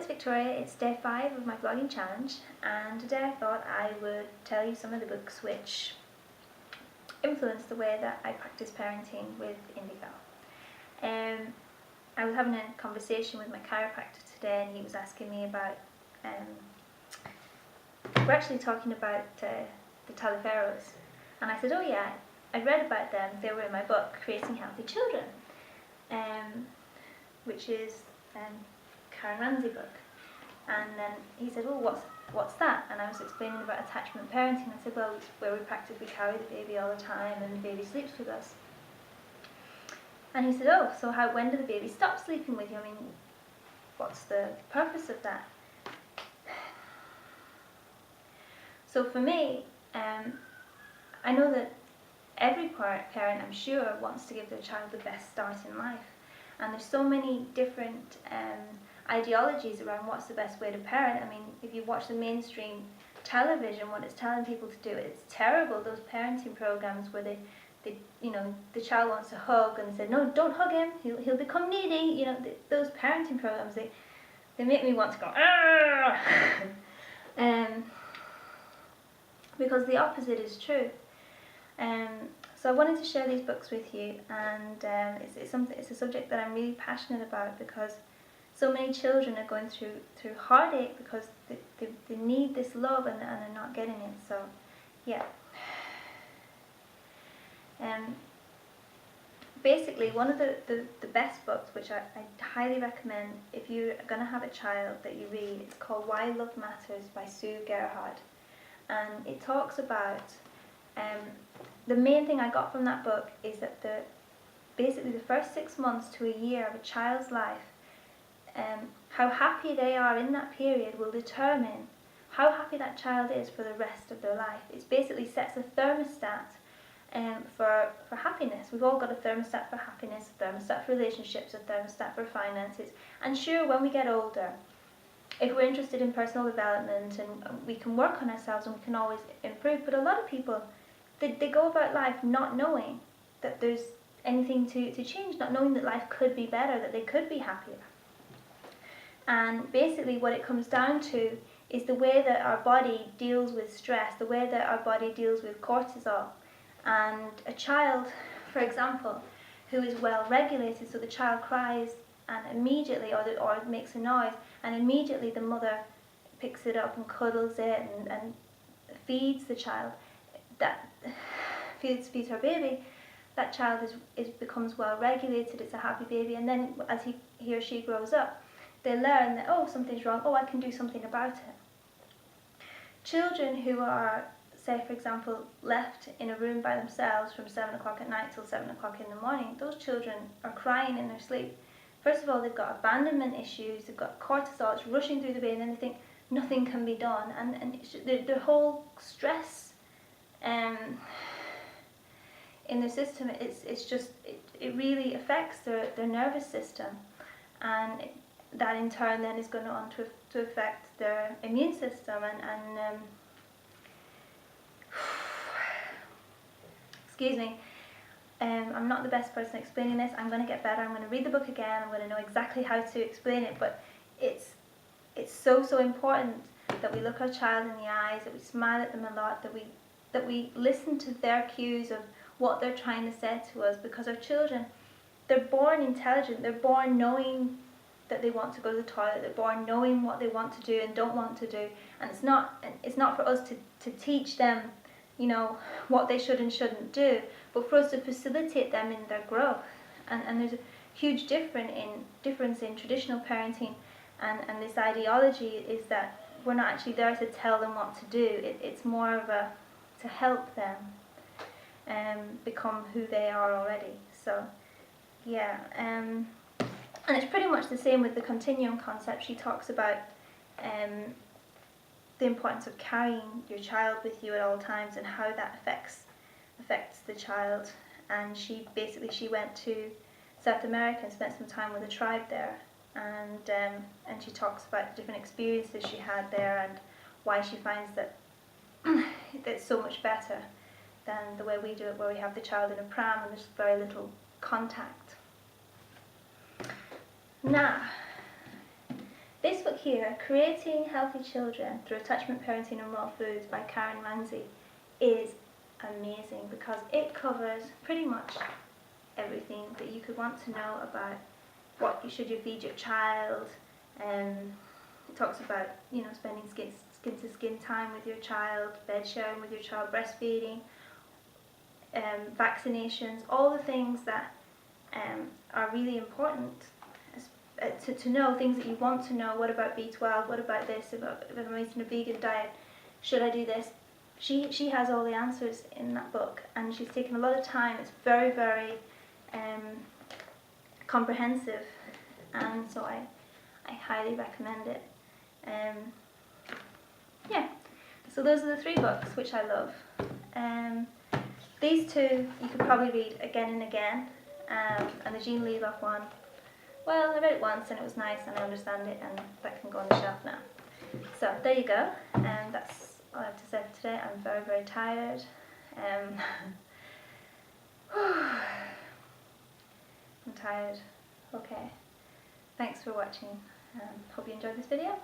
it's Victoria, it's day 5 of my vlogging challenge, and today I thought I would tell you some of the books which influenced the way that I practice parenting with Indigo. I was having a conversation with my chiropractor today, and he was asking me about, we're actually talking about the Taliferros, and I said, oh yeah, I read about them, they were in my book, Creating Healthy Children, which is Ranzi book. And then he said, oh, what's that? And I was explaining about attachment parenting. I said, well, it's where we practically carry the baby all the time and the baby sleeps with us. And he said, oh, so when do the baby stop sleeping with you? I mean, what's the purpose of that? So for me, I know that every parent, I'm sure, wants to give their child the best start in life. And there's so many different ideologies around what's the best way to parent. I mean, if you watch the mainstream television, what it's telling people to do, it's terrible. Those parenting programs where they the child wants a hug and they say, no, don't hug him, he'll become needy. You know, those parenting programs, they make me want to go, ah! Because the opposite is true. So I wanted to share these books with you, and it's a subject that I'm really passionate about, because so many children are going through heartache because they need this love and are not getting it. So yeah. Basically, one of the best books, which I highly recommend if you're going to have a child that you read, it's called Why Love Matters by Sue Gerhardt. And it talks about, the main thing I got from that book is that basically the first 6 months to a year of a child's life, how happy they are in that period will determine how happy that child is for the rest of their life. It basically sets a thermostat for happiness. We've all got a thermostat for happiness, a thermostat for relationships, a thermostat for finances. And sure, when we get older, if we're interested in personal development and we can work on ourselves and we can always improve, but a lot of people, they go about life not knowing that there's anything to change, not knowing that life could be better, that they could be happier. And basically what it comes down to is the way that our body deals with stress, the way that our body deals with cortisol. And a child, for example, who is well regulated, so the child cries and immediately, or makes a noise, and immediately the mother picks it up and cuddles it and feeds the child, that feeds her baby, that child becomes well regulated, it's a happy baby. And then as he or she grows up, they learn that, oh, something's wrong, oh, I can do something about it. Children who are, say for example, left in a room by themselves from 7 o'clock at night till 7 o'clock in the morning, those children are crying in their sleep. First of all, they've got abandonment issues, they've got cortisol, it's rushing through the brain, and they think nothing can be done. And their whole stress in their system, it really affects their nervous system. And that in turn then is going on to affect their immune system. And excuse me, I'm not the best person explaining this. I'm going to get better. I'm going to read the book again. I'm going to know exactly how to explain it. But it's so important that we look our child in the eyes, that we smile at them a lot, that we listen to their cues of what they're trying to say to us. Because our children, they're born intelligent. They're born knowing that they want to go to the toilet. They're born knowing what they want to do and don't want to do. And it's not for us to teach them, you know, what they should and shouldn't do, but for us to facilitate them in their growth. And there's a huge difference in traditional parenting and this ideology is that we're not actually there to tell them what to do. It's more of to help them become who they are already. So yeah, and it's pretty much the same with the Continuum concept. She talks about the importance of carrying your child with you at all times and how that affects the child. And she went to South America and spent some time with a tribe there, and she talks about the different experiences she had there and why she finds that it's so much better than the way we do it, where we have the child in a pram and there's very little contact. Now, this book here, Creating Healthy Children Through Attachment Parenting and Raw Foods by Ranzi, is amazing because it covers pretty much everything that you could want to know about what you should feed your child. It talks about, you know, spending skin to skin time with your child, bed sharing with your child, breastfeeding, vaccinations, all the things that are really important to know, things that you want to know. What about B12? What about this? If I'm eating a vegan diet, should I do this? She has all the answers in that book, and she's taken a lot of time. It's very, very comprehensive, and so I highly recommend it. Yeah, so those are the 3 books which I love. These 2 you could probably read again and again, and the Jean Liedloff one, well, I read it once and it was nice and I understand it, and that can go on the shelf now. So there you go, and that's all I have to say for today. I'm very, very tired. I'm tired. Okay, thanks for watching. Hope you enjoyed this video.